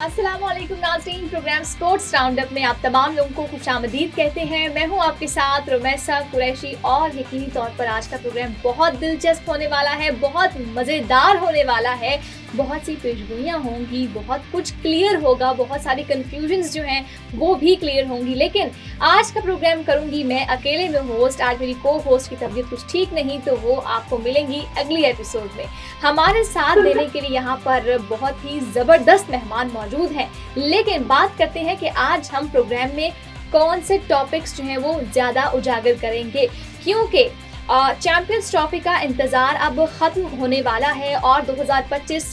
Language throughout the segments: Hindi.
अस्सलामुअलैकुम नाज़रीन, प्रोग्राम स्पोर्ट्स राउंडअप में आप तमाम लोगों को खुशामदीद कहते हैं। मैं हूं आपके साथ रुमैसा कुरैशी और यकीनी तौर पर आज का प्रोग्राम बहुत दिलचस्प होने वाला है, बहुत मज़ेदार होने वाला है। बहुत सी पेशगोइयाँ होंगी, बहुत कुछ क्लियर होगा, बहुत सारी कन्फ्यूजन्स जो हैं वो भी क्लियर होंगी। लेकिन आज का प्रोग्राम करूँगी मैं अकेले में होस्ट। आज मेरी को होस्ट की तबीयत कुछ ठीक नहीं, तो वो आपको मिलेंगी अगली एपिसोड में। हमारे साथ देने के लिए यहाँ पर बहुत ही ज़बरदस्त मेहमान मौजूद हैं। लेकिन बात करते हैं कि आज हम प्रोग्राम में कौन से टॉपिक्स जो हैं वो ज़्यादा उजागर करेंगे, क्योंकि चैंपियंस ट्रॉफी का इंतज़ार अब ख़त्म होने वाला है और 2025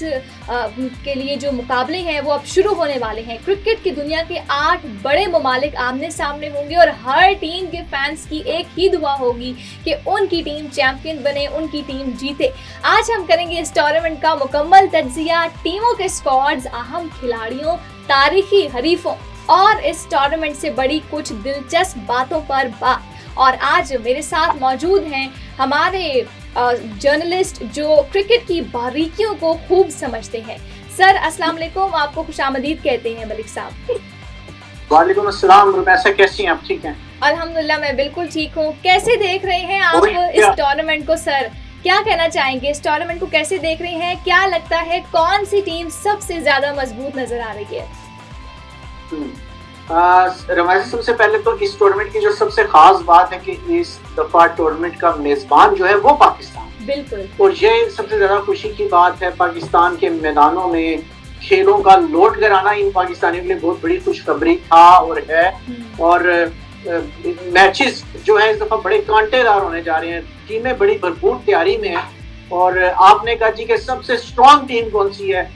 के लिए जो मुकाबले हैं वो अब शुरू होने वाले हैं। क्रिकेट की दुनिया के 8 बड़े ममालिक आमने सामने होंगे और हर टीम के फैंस की एक ही दुआ होगी कि उनकी टीम चैंपियन बने, उनकी टीम जीते। आज हम करेंगे इस टूर्नामेंट का मुकम्मल तज्ज़िया, टीमों के स्क्वाड्स, अहम खिलाड़ियों, तारीखी हरीफों और इस टूर्नामेंट से बड़ी कुछ दिलचस्प बातों पर बात। और आज मेरे साथ मौजूद हैं हमारे जर्नलिस्ट जो क्रिकेट की बारीकियों को खूब समझते हैं। सर अस्सलाम वालेकुम, आपको खुशामदीद कहते हैं मलिक साहब। वालेकुम अस्सलाम रुमैसा, कैसी हैं आप? ठीक हैं अल्हम्दुलिल्लाह, मैं बिल्कुल ठीक हूँ। कैसे देख रहे हैं आप इस टूर्नामेंट को? सर क्या कहना चाहेंगे, इस टूर्नामेंट को कैसे देख रहे हैं? क्या लगता है कौन सी टीम सबसे ज्यादा मजबूत नजर आ रही है? रमैसा, सबसे पहले तो इस टूर्नामेंट की जो सबसे खास बात है कि इस दफा टूर्नामेंट का मेजबान जो है वो पाकिस्तान। बिल्कुल। और ये सबसे ज्यादा खुशी की बात है। पाकिस्तान के मैदानों में खेलों का लौट कर आना इन पाकिस्तानियों के लिए बहुत बड़ी खुशखबरी था और है। और मैचेस जो है इस दफा बड़े कांटेदार होने जा रहे हैं। टीमें बड़ी भरपूर तैयारी में है। और आपने कहा जी कि सबसे स्ट्रॉन्ग टीम कौन सी है,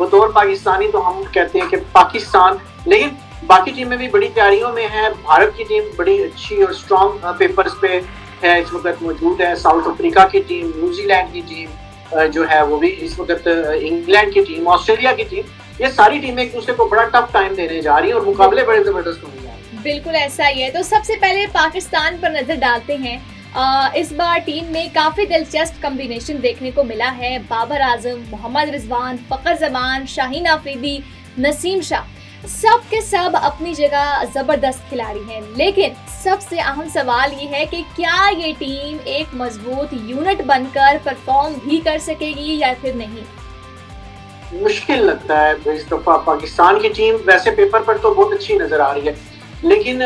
बतौर पाकिस्तानी तो हम कहते हैं कि पाकिस्तान, लेकिन बाकी टीमें भी बड़ी तैयारियों में है। भारत की टीम बड़ी अच्छी और स्ट्रॉन्ग पेपर्स पे है, इस वक्त मौजूद है। साउथ अफ्रीका की टीम, न्यूजीलैंड की टीम जो है वो भी इस वक्त, इंग्लैंड की टीम, ऑस्ट्रेलिया की टीम, ये सारी टीमें एक दूसरे को बड़ा टफ टाइम देने जा रही है और मुकाबले बड़े जबरदस्त होने जा रहे हैं। बिल्कुल ऐसा ही है। तो सबसे पहले पाकिस्तान पर नजर डालते हैं। इस बार टीम में काफी दिलचस्प कॉम्बिनेशन देखने को मिला है। बाबर आजम, मोहम्मद रिजवान, फखर जमान, शाहीन आफरीदी, नसीम शाह, सब के सब अपनी जगह जबरदस्त खिलाड़ी हैं। लेकिन सबसे अहम सवाल ये है कि क्या ये टीम एक मजबूत यूनिट बनकर परफॉर्म भी कर सकेगी या फिर नहीं? मुश्किल लगता है इस दफा पाकिस्तान की टीम। वैसे पेपर पर तो बहुत अच्छी नजर आ रही है, लेकिन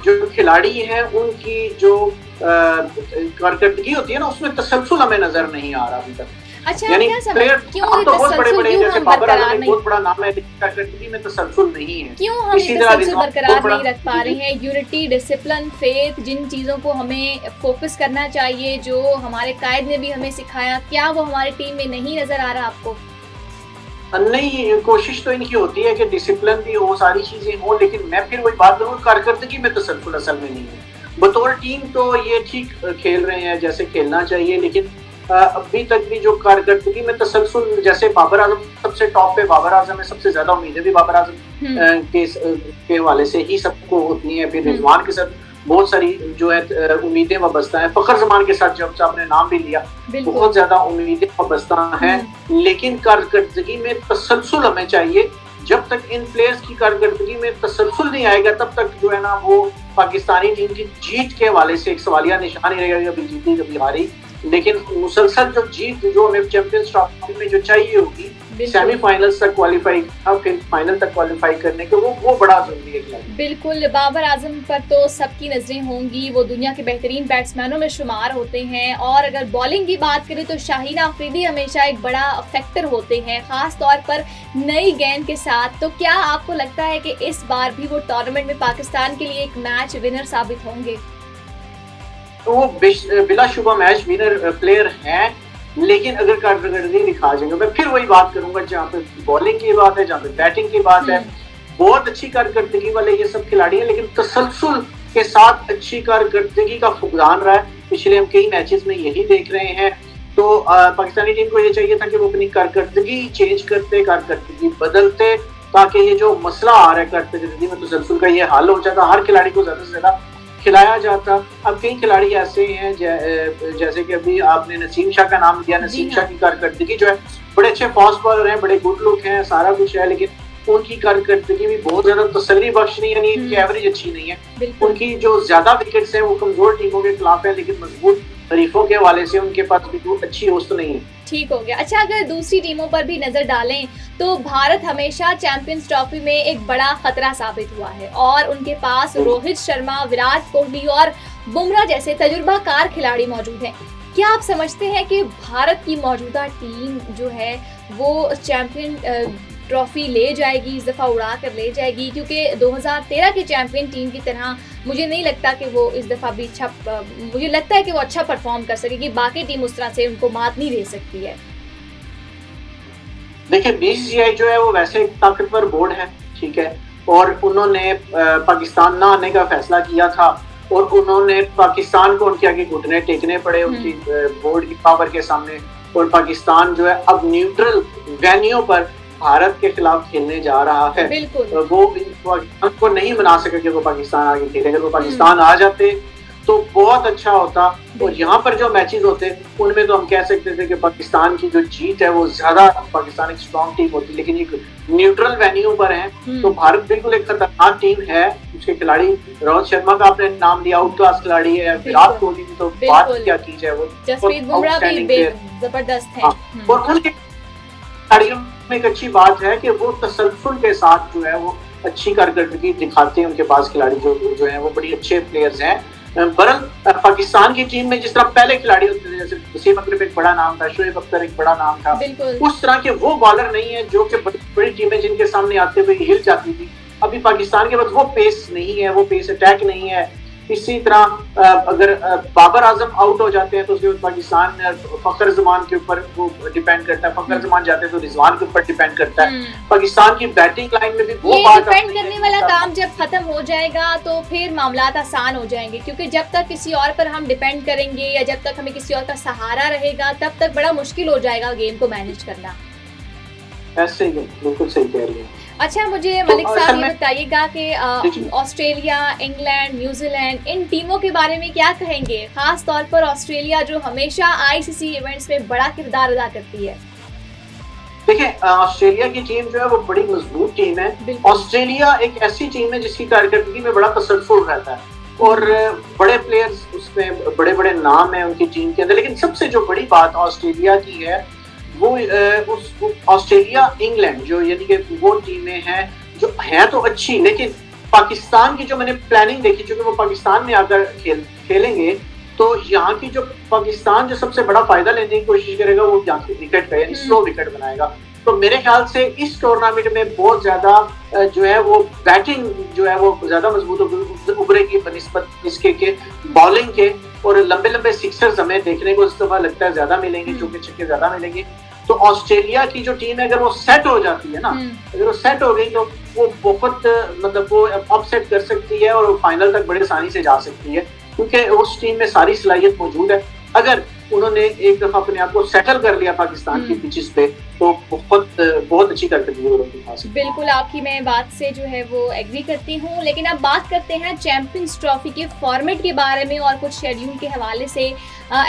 जो खिलाड़ी हैं उनकी जो कारकर्दगी होती है ना, उसमें तसलसल हमें नजर नहीं आ रहा अभी तक। अच्छा, क्या समझ क्यों तो बहुत बड़े जैसे बाबर आजम बहुत बड़ा नाम है, लेकिन कारकर्दगी में तसलसल नहीं है। क्यों हम तसलसल बरकरार नहीं रख पा रहे हैं? यूनिटी, डिसिप्लिन, फेथ, जिन चीजों को हमें फोकस करना चाहिए, जो हमारे कायद ने भी हमें सिखाया, क्या वो हमारी टीम में नहीं नजर आ रहा आपको? नहीं, कोशिश तो इनकी होती है कि डिसिप्लिन भी हो, सारी चीजें हो, लेकिन मैं फिर वही बात करूँ, कारकर्दगी में तसलसल असल में नहीं है। बतौर टीम तो ये ठीक खेल रहे हैं जैसे खेलना चाहिए, लेकिन अभी तक भी जो कारकर्दगी में तसलसल, जैसे बाबर आजम सबसे टॉप पे, बाबर आजम में सबसे ज्यादा उम्मीदें भी बाबर आजम के हवाले से ही सबको होती हैं। फिर रिजवान के साथ बहुत सारी जो है उम्मीदें वाबस्ता है। फखर जमान के साथ जब आपने नाम भी लिया, बहुत ज्यादा उम्मीदें वाबस्ता हैं। लेकिन कारकर्दगी में तसलसल हमें चाहिए। जब तक इन प्लेयर्स की कारकर्दगी में तसलसल नहीं आएगा, तब तक जो है ना वो पाकिस्तानी टीम की जीत के हवाले से एक सवालिया निशान ही रहेगा, कभी जीती कभी हारी। लेकिन मुसलसल जो जीत जो हमें चैंपियंस ट्रॉफी में जो चाहिए होगी, सेमीफाइनल्स तक क्वालिफाई, फिर फाइनल तक क्वालिफाई करने के, वो बड़ा जरूरी है। बिल्कुल, बाबर आजम पर तो सबकी नजरें होंगी। वो दुनिया के बेहतरीन बैट्समैनों में शुमार होते हैं। और अगर बॉलिंग की बात करें तो शाहीन आफरीदी हमेशा एक बड़ा फैक्टर होते हैं, खास तौर पर नई गेंद के साथ। तो क्या आपको लगता है कि इस बार भी वो टूर्नामेंट में पाकिस्तान के लिए एक मैच विनर साबित होंगे? तो वो बिलाशुबा मैच विनर प्लेयर हैं, लेकिन अगर कारकर्दगी दिखा जाएंगे, मैं फिर वही बात करूंगा, जहाँ पे बॉलिंग की बात है, जहाँ पे बैटिंग की बात है, बहुत अच्छी कारकर्दगी वाले ये सब खिलाड़ी हैं, लेकिन तसलसल के साथ अच्छी कारकर्दगी का फुकदान रहा है। पिछले हम कई मैचेस में यही देख रहे हैं। तो पाकिस्तानी टीम को ये चाहिए था कि वो अपनी कारकर्दगी चेंज करते, कारकर्दगी बदलते, ताकि ये जो मसला आ रहा है कारकर्दगी में तसलसल का, ये हल हो जाता, हर खिलाड़ी को ज्यादा से ज्यादा खिलाया जाता। अब कई खिलाड़ी ऐसे हैं जैसे कि अभी आपने नसीम शाह का नाम लिया। नसीम शाह की कारकर्दगी जो है, बड़े अच्छे फास्ट बॉलर हैं, बड़े गुड लुक हैं, सारा कुछ है, लेकिन उनकी कारकर्दगी भी बहुत ज्यादा तसल्ली बख्श नहीं, यानी इनकी एवरेज अच्छी नहीं है। बिल्कुल। उनकी जो ज्यादा विकेट्स हैं वो कमजोर टीमों के खिलाफ है, लेकिन मजबूत हरीफों के हवाले से उनके पास भी अच्छी औसत नहीं है। ठीक हो गया। अच्छा, अगर दूसरी टीमों पर भी नजर डालें तो भारत हमेशा चैंपियंस ट्रॉफी में एक बड़ा खतरा साबित हुआ है और उनके पास रोहित शर्मा, विराट कोहली और बुमराह जैसे तजुर्बाकार खिलाड़ी मौजूद हैं। क्या आप समझते हैं कि भारत की मौजूदा टीम जो है वो चैंपियन ट्रॉफी ले जाएगी, इस दफ़ा उड़ा कर ले जाएगी? क्योंकि 2013 की चैंपियन टीम की तरह मुझे नहीं लगता कि वो इस दफ़ा भी मुझे लगता है कि वो अच्छा परफॉर्म कर सकेगी, बाकी टीम उस तरह से उनको मात नहीं दे सकती है। देखिए, बीसीसीआई जो है वो वैसे एक ताकतवर बोर्ड है, ठीक है, और उन्होंने पाकिस्तान ना आने का फैसला किया था और उन्होंने पाकिस्तान को उनके आगे घुटने टेकने पड़े उनकी बोर्ड की पावर के सामने, और पाकिस्तान जो है अब न्यूट्रल वेन्यू पर भारत के खिलाफ खेलने जा रहा है। वो पाकिस्तान को नहीं मना सके कि वो पाकिस्तान आगे खेले। अगर वो पाकिस्तान आ जाते तो बहुत अच्छा होता, और यहाँ पर जो मैचेस होते उनमें तो हम कह सकते थे कि पाकिस्तान की जो जीत है वो ज्यादा, पाकिस्तान एक स्ट्रॉन्ग टीम होती, लेकिन ये न्यूट्रल वेन्यू पर है तो भारत बिल्कुल एक खतरनाक टीम है। उसके खिलाड़ी रोहित शर्मा का आपने नाम लिया, आउट क्लास खिलाड़ी है, विराट कोहली की तो बात क्या की जाए, वो जसप्रीत बुमराह भी जबरदस्त है। और उनके खिलाड़ियों में एक अच्छी बात है कि वो तसल्सल के साथ जो है वो अच्छी कारकर्दगी दिखाते हैं। उनके पास खिलाड़ी जो है वो बड़ी अच्छे प्लेयर्स हैं। बरल पाकिस्तान की टीम में जिस तरह पहले खिलाड़ी होते थे, जैसे वसीम अकरम एक बड़ा नाम था, शोएब अख्तर एक बड़ा नाम था, उस तरह के वो बॉलर नहीं है जो कि बड़ी टीमें जिनके सामने आते हुए हिल जाती थी। अभी पाकिस्तान के पास वो पेस नहीं है, वो पेस अटैक नहीं है। इसी तरह अगर बाबर आजम आउट हो जाते हैं तो उसके बाद पाकिस्तान फखर जमान के ऊपर वो डिपेंड करता है, फखर जमान जाते हैं तो रिजवान के ऊपर डिपेंड करता है। पाकिस्तान की बैटिंग लाइन में भी वो बात डिपेंड करने वाला काम जब खत्म हो जाएगा तो फिर मामलात आसान हो जाएंगे, क्योंकि जब तक किसी और पर हम डिपेंड करेंगे या जब तक हमें किसी और का सहारा रहेगा तब तक बड़ा मुश्किल हो जाएगा गेम को मैनेज करना। ऐसे ही बिल्कुल सही कह रही है। अच्छा, मुझे मलिक साहब ये बताइएगा कि ऑस्ट्रेलिया, इंग्लैंड, न्यूजीलैंड, इन टीमों के बारे में क्या कहेंगे, खास तौर पर ऑस्ट्रेलिया जो हमेशा आईसीसी इवेंट्स में बड़ा किरदार अदा करती है? देखिए, ऑस्ट्रेलिया की टीम जो है वो बड़ी मजबूत टीम है। ऑस्ट्रेलिया एक ऐसी टीम है जिसकी कारकर्दगी में बड़ा तसल्सल रहता है और बड़े प्लेयर्स उसमें बड़े बड़े नाम है उनकी टीम के अंदर। लेकिन सबसे जो बड़ी बात ऑस्ट्रेलिया की है वो उस ऑस्ट्रेलिया इंग्लैंड जो यानी कि वो टीमें हैं जो हैं तो अच्छी, लेकिन पाकिस्तान की जो मैंने प्लानिंग देखी, चूंकि वो पाकिस्तान में आकर खेलेंगे तो यहाँ की जो पाकिस्तान जो सबसे बड़ा फायदा लेने की कोशिश करेगा वो यहाँ की विकेट का, यानी स्लो विकेट बनाएगा। तो मेरे ख्याल से इस टूर्नामेंट में बहुत ज्यादा जो है वो बैटिंग जो है वो ज्यादा मजबूत उभरेगी बनिस्बत इसके के बॉलिंग के, और लंबे लंबे सिक्सर्स हमें देखने को इस दफा लगता है ज्यादा मिलेंगे, चौके छक्के ज्यादा मिलेंगे। तो ऑस्ट्रेलिया की जो टीम है अगर वो सेट हो जाती है ना, अगर वो सेट हो गई तो वो बहुत मतलब वो अपसेट कर सकती है और फाइनल तक बड़ी आसानी से जा सकती है, क्योंकि उस टीम में सारी सलाहियत मौजूद है। अगर उन्होंने एक दफा अपने आप को सेटल कर लिया पाकिस्तान की पिचेस पे तो बहुत अच्छी कारकर्दगी उनके पास। बिल्कुल, आपकी मैं बात से जो है वो एग्री करती हूँ। लेकिन अब बात करते हैं चैंपियंस ट्रॉफी के फॉर्मेट के बारे में और कुछ शेड्यूल के हवाले से।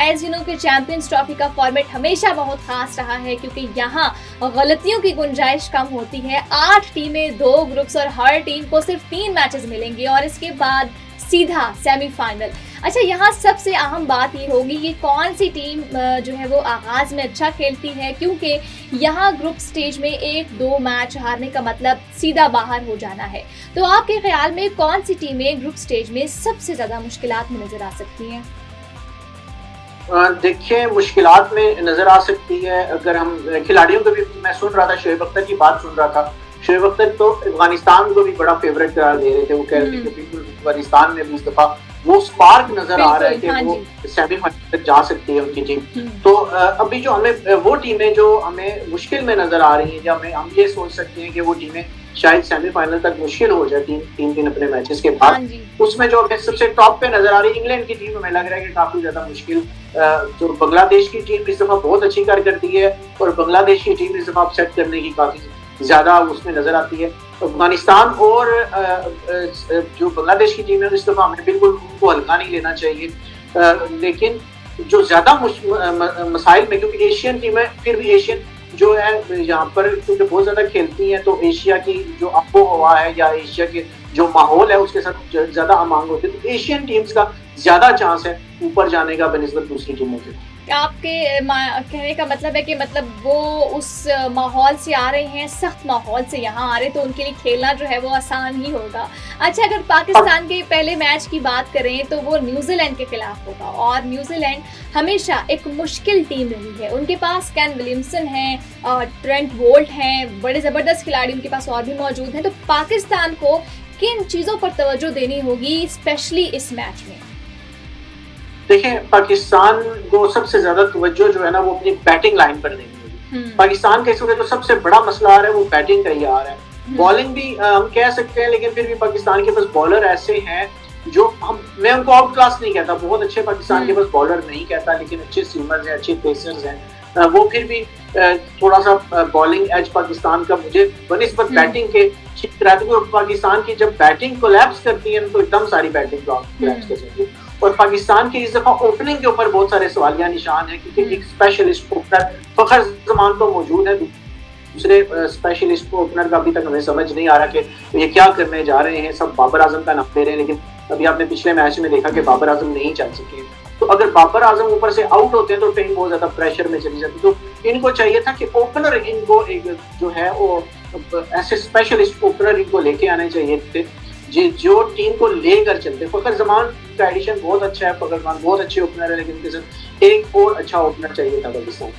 एज यू नो कि चैंपियंस ट्रॉफी का फॉर्मेट हमेशा बहुत खास रहा है क्योंकि यहाँ गलतियों की गुंजाइश कम होती है। 8 टीमें, 2 ग्रुप्स और हर टीम को सिर्फ 3 मैचेस मिलेंगे और इसके बाद सीधा सेमीफाइनल। अच्छा, यहाँ सबसे अहम बात ये होगी कि कौन सी टीम जो है वो आगाज में अच्छा खेलती है, क्योंकि यहाँ ग्रुप स्टेज में 1-2 मैच हारने का मतलब सीधा बाहर हो जाना है। तो आपके ख्याल में कौन सी टीमें ग्रुप स्टेज में सबसे ज्यादा मुश्किलात में नजर आ सकती हैं? देखिए, मुश्किलात में नजर आ सकती है अगर हम खिलाड़ियों को भी, मैं सुन रहा था शोएब अख्तर की बात सुन रहा था, शोएब अख्तर तो अफगानिस्तान को भी बड़ा फेवरेट करार दे रहे थे। वो कह रहे थे कि बिल्कुल अफगानिस्तान में भी इस दफा वो स्पार्क नजर आ रहा है कि वो सेमीफाइनल तक जा सकती है उनकी टीम। तो अभी जो हमें वो टीमें जो हमें मुश्किल में नजर आ रही हैं, या हम ये सोच सकते हैं कि वो टीमें शायद सेमीफाइनल तक मुश्किल हो जाती हैं 3 दिन अपने मैचेस के बाद, उसमें जो हमें सबसे टॉप पे नजर आ रही है इंग्लैंड की टीम, हमें लग रहा है कि काफी ज्यादा मुश्किल। तो बांग्लादेश की टीम इस दफा बहुत अच्छी करती है और बांग्लादेश की टीम इस दफा अपसेट करने की काफी ज्यादा उसमें नजर आती है। अफगानिस्तान और जो बांग्लादेश की टीम है इस दफा हमें बिल्कुल उनको हल्का नहीं लेना चाहिए। लेकिन जो ज्यादा मसाइल में, क्योंकि एशियन टीम है, फिर भी एशियन जो है यहाँ पर क्योंकि बहुत ज्यादा खेलती हैं, तो एशिया की जो आबो हवा है या एशिया के जो माहौल है उसके साथ ज्यादा अमांग होती है, तो एशियन टीम्स का ज्यादा चांस है ऊपर जाने का बनिस्बत दूसरी टीमों के। आपके कहने का मतलब है कि मतलब वो उस माहौल से आ रहे हैं, सख्त माहौल से यहाँ आ रहे हैं, तो उनके लिए खेलना जो है वो आसान ही होगा। अच्छा, अगर पाकिस्तान के पहले मैच की बात करें तो वो न्यूजीलैंड के खिलाफ होगा, और न्यूजीलैंड हमेशा एक मुश्किल टीम रही है। उनके पास कैन विलियमसन हैं, ट्रेंट बोल्ट हैं, बड़े ज़बरदस्त खिलाड़ी उनके पास और भी मौजूद हैं। तो पाकिस्तान को किन चीज़ों पर तवज्जो देनी होगी स्पेशली इस मैच में? देखिए, पाकिस्तान को सबसे ज्यादा तवज्जो जो है ना वो अपनी बैटिंग लाइन पर देनी होगी। पाकिस्तान का इस वक्त जो सबसे बड़ा मसला आ रहा है वो बैटिंग का ही आ रहा है। बॉलिंग भी हम कह सकते हैं, लेकिन फिर भी पाकिस्तान के पास बॉलर ऐसे हैं जो मैं उनको आउट क्लास नहीं कहता, बहुत अच्छे पाकिस्तान के पास बॉलर नहीं कहता, लेकिन अच्छे सीमर्स हैं, अच्छे पेसर्स हैं। वो फिर भी थोड़ा सा बॉलिंग एज पाकिस्तान का मुझे बनिस्बत बैटिंग के ठीक रहता है। पाकिस्तान की जब बैटिंग कोलैप्स करती है तो एकदम सारी बैटिंग कोलैप्स कर सकती है। और पाकिस्तान के इस दफा ओपनिंग के ऊपर बहुत सारे सवालिया निशान हैं, क्योंकि एक स्पेशलिस्ट ओपनर फखर जमान तो मौजूद है, दूसरे स्पेशलिस्ट ओपनर का अभी तक हमें समझ नहीं आ रहा कि ये क्या करने जा रहे हैं। सब बाबर आजम का नाम ले रहे हैं, लेकिन अभी आपने पिछले मैच में देखा कि बाबर आजम नहीं चल सके। तो अगर बाबर आजम ऊपर से आउट होते हैं तो टीम बहुत ज्यादा प्रेशर में चली जाती। तो इनको चाहिए था कि ओपनर इनको एक जो है वो ऐसे स्पेशलिस्ट ओपनर इनको लेके आने चाहिए थे जो टीम को लेकर चलते। फखर जमान का एडिशन बहुत अच्छा है, फखर जमान बहुत अच्छे ओपनर है, लेकिन उनके साथ एक और अच्छा ओपनर चाहिए था पाकिस्तान।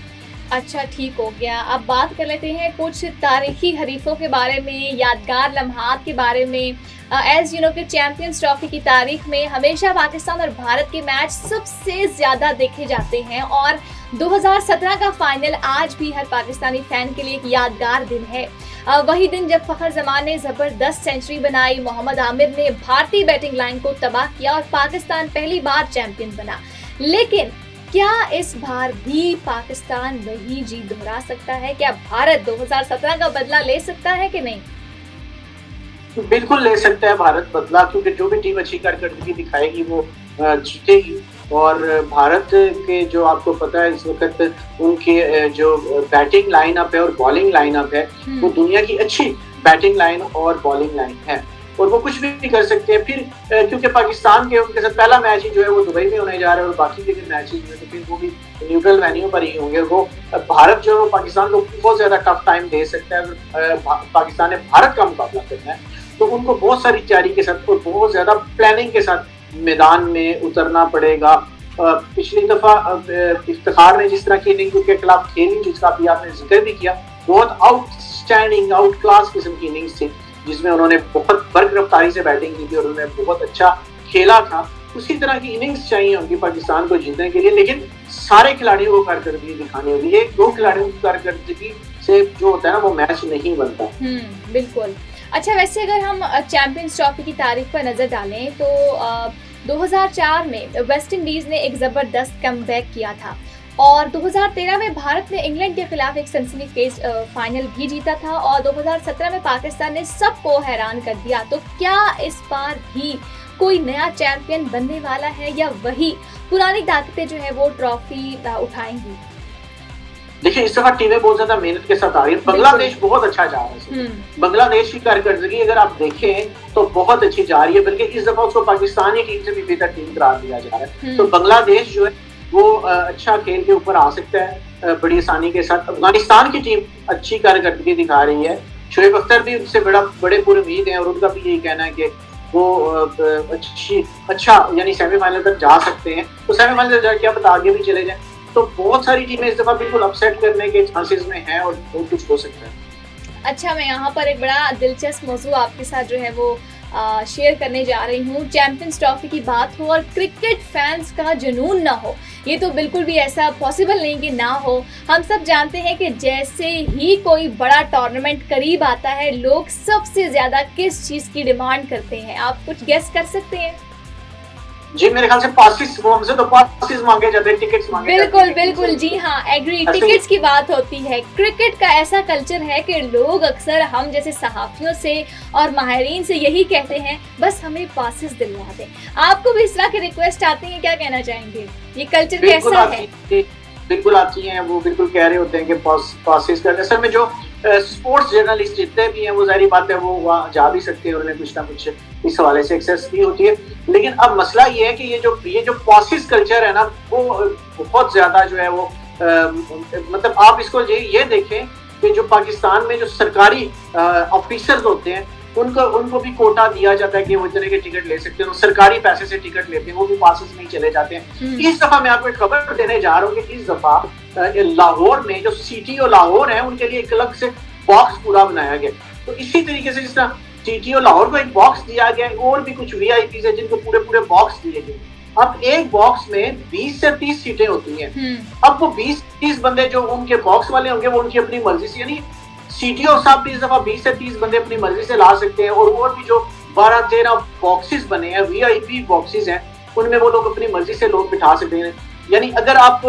अच्छा, ठीक हो गया। अब बात कर लेते हैं कुछ तारीखी हरीफों के बारे में, यादगार लम्हात के बारे में। एज यू नो कि चैंपियंस ट्रॉफी की तारीख में हमेशा पाकिस्तान और भारत के मैच सबसे ज़्यादा देखे जाते हैं, और 2017 का फाइनल आज भी हर पाकिस्तानी फैन के लिए एक यादगार दिन है। वही दिन जब फखर जमान ने ज़बरदस्त सेंचुरी बनाई, मोहम्मद आमिर ने भारतीय बैटिंग लाइन को तबाह किया और पाकिस्तान पहली बार चैंपियन बना। लेकिन क्या इस बार भी पाकिस्तान वही जीत दोहरा सकता है? क्या भारत 2017 का बदला ले सकता है कि नहीं? बिल्कुल ले सकता है भारत बदला, क्योंकि जो भी टीम अच्छी कारकर्दगी दिखाएगी वो जीतेगी। और भारत के जो आपको पता है इस वक्त उनके जो बैटिंग लाइनअप है और बॉलिंग लाइनअप है वो दुनिया की अच्छी बैटिंग लाइन और बॉलिंग लाइन है, और वो कुछ भी कर सकते हैं। फिर क्योंकि पाकिस्तान के उनके साथ पहला मैच ही जो है वो दुबई में होने जा रहा है, और बाकी के मैचेस जो है तो फिर वो भी न्यूट्रल वेन्यू पर ही होंगे। वो भारत जो है पाकिस्तान को बहुत ज्यादा टफ टाइम दे सकता है। अगर पाकिस्तान ने भारत का मुकाबला करना है तो उनको बहुत सारी तैयारी के साथ और बहुत ज्यादा प्लानिंग के साथ मैदान में उतरना पड़ेगा। पिछली दफा इफ्तिखार ने जिस तरह की इनिंग के खिलाफ खेली, जिसका भी आपने जिक्र भी किया, बहुत आउटस्टैंडिंग आउट क्लास किस्म की इनिंग्स थी, जिसमें उन्होंने बहुत बर्क रफ्तारी से बैटिंग की थी और उन्होंने बहुत अच्छा खेला था। उसी तरह की इनिंग्स चाहिए उनकी पाकिस्तान को जीतने के लिए, लेकिन सारे खिलाड़ियों को कारकर्दगी दिखानी होगी। एक दो खिलाड़ियों की कारकर्दगी से जो होता है ना वो मैच नहीं बनता। बिल्कुल। अच्छा, वैसे अगर हम चैंपियंस ट्रॉफी की तारीख पर नजर डालें तो 2004 में वेस्ट इंडीज ने एक जबरदस्त कमबैक किया था, और 2013 में भारत ने इंग्लैंड के खिलाफ एक सनसनीखेज फाइनल भी जीता था, और 2017 में पाकिस्तान ने सबको हैरान कर दिया। तो क्या इस बार भी कोई नया चैंपियन बनने वाला है, या वही पुरानी ताकतें जो है वो ट्रॉफी उठाएंगी? देखिए, इस दफा टीमें बहुत ज्यादा मेहनत के साथ आ रही है। बांग्लादेश बहुत अच्छा जा रहा है। बांग्लादेश की कारकर्दगी अगर आप देखें तो बहुत अच्छी जा रही है, बल्कि इस दफा उसको पाकिस्तानी टीम से भी बेहतर टीम करार दिया जा रहा है। तो बांग्लादेश जो है वो अच्छा खेल के ऊपर आ सकता है बड़ी आसानी के साथ। अफगानिस्तान की टीम अच्छी कारकर्दगी दिखा रही है, शोएब अख्तर भी उनसे बड़े पूरे उम्मीद हैं, और उनका भी यही कहना है कि वो अच्छा यानी सेमीफाइनल तक जा सकते हैं। तो सेमीफाइनल तक जाके पता आगे भी चले जाए। तो बहुत सारी टीमें इस दफा बिल्कुल अपसेट करने के चांसेस में हैं और बहुत कुछ हो सकता है। अच्छा, मैं यहाँ पर एक बड़ा दिलचस्प मौजू आपके साथ जो है वो शेयर करने जा रही हूँ। चैंपियंस ट्रॉफी की बात हो और क्रिकेट फैंस का जुनून ना हो, ये तो बिल्कुल भी ऐसा पॉसिबल नहीं कि ना हो। हम सब जानते हैं कि जैसे ही कोई बड़ा टूर्नामेंट करीब आता है, लोग सबसे ज्यादा किस चीज़ की डिमांड करते हैं? आप कुछ गेस कर सकते हैं? जी, मेरे ख्याल से पासिस, वो हमसे तो पासिस मांगे जाते हैं, टिकट्स मांगे बिल्कुल जाते हैं। बिल्कुल, जी हाँ, एग्री। टिकट्स की बात होती है। क्रिकेट का ऐसा कल्चर है कि लोग अक्सर हम जैसे सहाफियों से और माहिरीन से यही कहते हैं, बस हमें पासिस दिलवा दें। आपको भी इस तरह की रिक्वेस्ट आती है, क्या कहना चाहेंगे? ये कल्चर कैसा है? बिल्कुल आती हैं, वो बिल्कुल कह रहे होते हैं कि पासेस करते हैं। असल में जो स्पोर्ट्स जर्नलिस्ट जितने भी हैं वो जाहिर बात है वो वहाँ जा भी सकते हैं, उन्होंने कुछ ना कुछ इस हवाले से एक्सेस की होती है। लेकिन अब मसला ये है कि ये जो पासेस कल्चर है ना वो बहुत ज्यादा जो है वो मतलब आप इसको ये देखें कि जो पाकिस्तान में जो सरकारी ऑफिसर्स होते हैं उनको भी कोटा दिया जाता है कि वो इतने के टिकट ले सकते हैं, सरकारी पैसे से टिकट लेते हैं, वो भी पासेस नहीं चले जाते हैं। इस दफा मैं आपको एक खबर देने जा रहा हूँ कि इस दफा लाहौर में जो सीटीओ लाहौर है उनके लिए एक अलग से बॉक्स पूरा बनाया गया। तो इसी तरीके से जिस तरह सीटीओ लाहौर को एक बॉक्स दिया गया, और भी कुछ वीआईपी है जिनको पूरे बॉक्स दिए गए। अब एक बॉक्स में 20 से 30 सीटें होती हैं। अब वो 20-30 बंदे जो उनके बॉक्स वाले होंगे वो उनकी अपनी मर्जी से, यानी सीटीओ साहब भी इस दफा 20 से 30 बंदे अपनी मर्जी से ला सकते हैं, और भी जो 12-13 बॉक्सेस बने हैं वीआईपी बॉक्सेस हैं उनमें वो लोग अपनी मर्जी से लोग बिठा सकते हैं। यानी अगर आप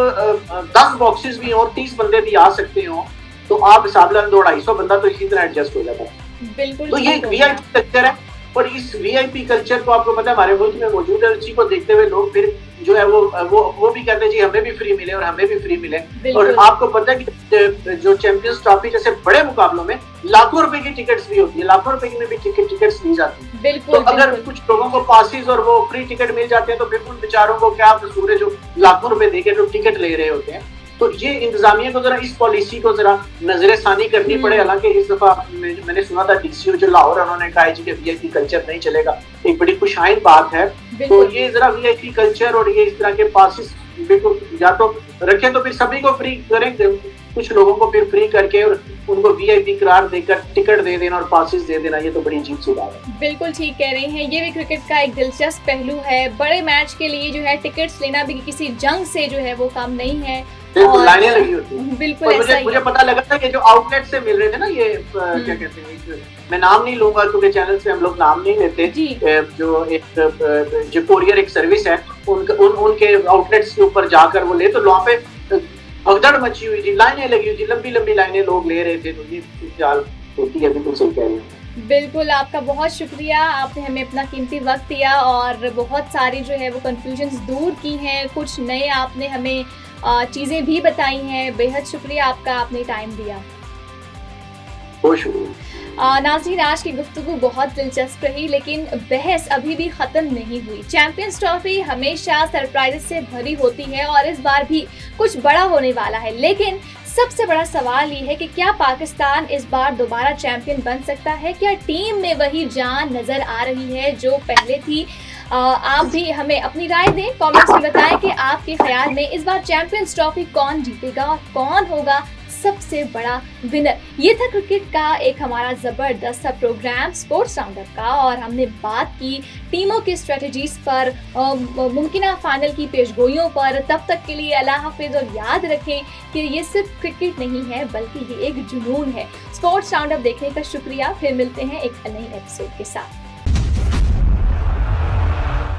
10 बॉक्सेस भी और 30 बंदे भी आ सकते हो तो आप हिसाब लगा 250 बंदा तो इसी तरह एडजस्ट हो जाता है। बिल्कुल। तो ये एक वीआईपी कल्चर है, और इस वीआईपी कल्चर को आपको पता है हमारे मुल्क में मौजूद है। इसी को देखते हुए लोग फिर जो है वो भी कहते हैं जी हमें भी फ्री मिले और हमें भी फ्री मिले। और आपको पता है कि जो चैंपियंस ट्रॉफी जैसे बड़े मुकाबलों में लाखों रुपए की टिकट्स भी होती है, लाखों रुपए में भी टिकट्स ली जाती है। बिल्कुल, तो अगर कुछ लोगों को पासिस और वो फ्री टिकट मिल जाते हैं तो फिर उन बेचारों को क्या कसूर है जो लाखों रुपए देके जो टिकट ले रहे होते हैं। तो ये इंतजामिया को जरा इस पॉलिसी को जरा नजरसानी करनी पड़े। हालांकि इस दफा मैंने सुना था डीसीओ जो लाहौर उन्होंने कहा है कि वीआईपी कल्चर नहीं चलेगा, एक बड़ी खुशाइन बात है। तो ये जरा वीआईपी कल्चर और ये इस तरह के पासिस बिल्कुल या तो रखें तो फिर सभी को फ्री करें, कुछ लोगों को फिर फ्री करके और उनको वीआईपी करार देकर टिकट दे देना और पासिस दे देना, ये तो बड़ी अजीब सी बात है। बिल्कुल ठीक कह रहे हैं, ये भी क्रिकेट का एक दिलचस्प पहलू है। बड़े मैच के लिए जो है टिकट्स लेना भी किसी जंग से जो है वो काम नहीं है। बिल्कुल लाइनें लगी होती हैं। बिल्कुल ऐसा ही मुझे पता लगा था कि जो आउटलेट से मिल रहे थे ना ये क्या कहते हैं, मैं नाम नहीं लूंगा क्योंकि चैनल से हम लोग नाम नहीं लेते, जो कोरियर एक सर्विस है उनके आउटलेट्स के ऊपर जाकर वो ले, तो वहाँ पे भगदड़ मची हुई थी, लाइनें लगी हुई थी, लंबी लाइनें लोग ले रहे थे। तो ये चाल होती है, बिल्कुल सही कह रही है। बिल्कुल, आपका बहुत शुक्रिया, आपने हमें अपना कीमती वक्त दिया और बहुत सारी जो है वो कंफ्यूजन्स दूर की हैं, कुछ नए आपने हमें चीज़ें भी बताई हैं। बेहद शुक्रिया आपका, आपने टाइम दिया। बहुत शुक्रिया। नाज़रीन, आज की गुफ्तगू बहुत दिलचस्प रही, लेकिन बहस अभी भी ख़त्म नहीं हुई। चैंपियंस ट्रॉफी हमेशा सरप्राइज से भरी होती है और इस बार भी कुछ बड़ा होने वाला है। लेकिन सबसे बड़ा सवाल ये है कि क्या पाकिस्तान इस बार दोबारा चैंपियन बन सकता है? क्या टीम में वही जान नज़र आ रही है जो पहले थी? आप भी हमें अपनी राय दें, कमेंट्स में बताएं कि आपके ख्याल में इस बार चैंपियंस ट्रॉफी कौन जीतेगा और कौन होगा सबसे बड़ा विनर। ये था क्रिकेट का एक हमारा ज़बरदस्त सा प्रोग्राम स्पोर्ट्स राउंडअप का, और हमने बात की टीमों की स्ट्रेटजीज पर, मुमकिन फाइनल की पेशगोइयों पर। तब तक के लिए अल्लाह हाफिज़, और याद रखें कि ये सिर्फ क्रिकेट नहीं है बल्कि ये एक जुनून है। स्पोर्ट्स राउंडअप देखने का शुक्रिया, फिर मिलते हैं एक नई एपिसोड के साथ।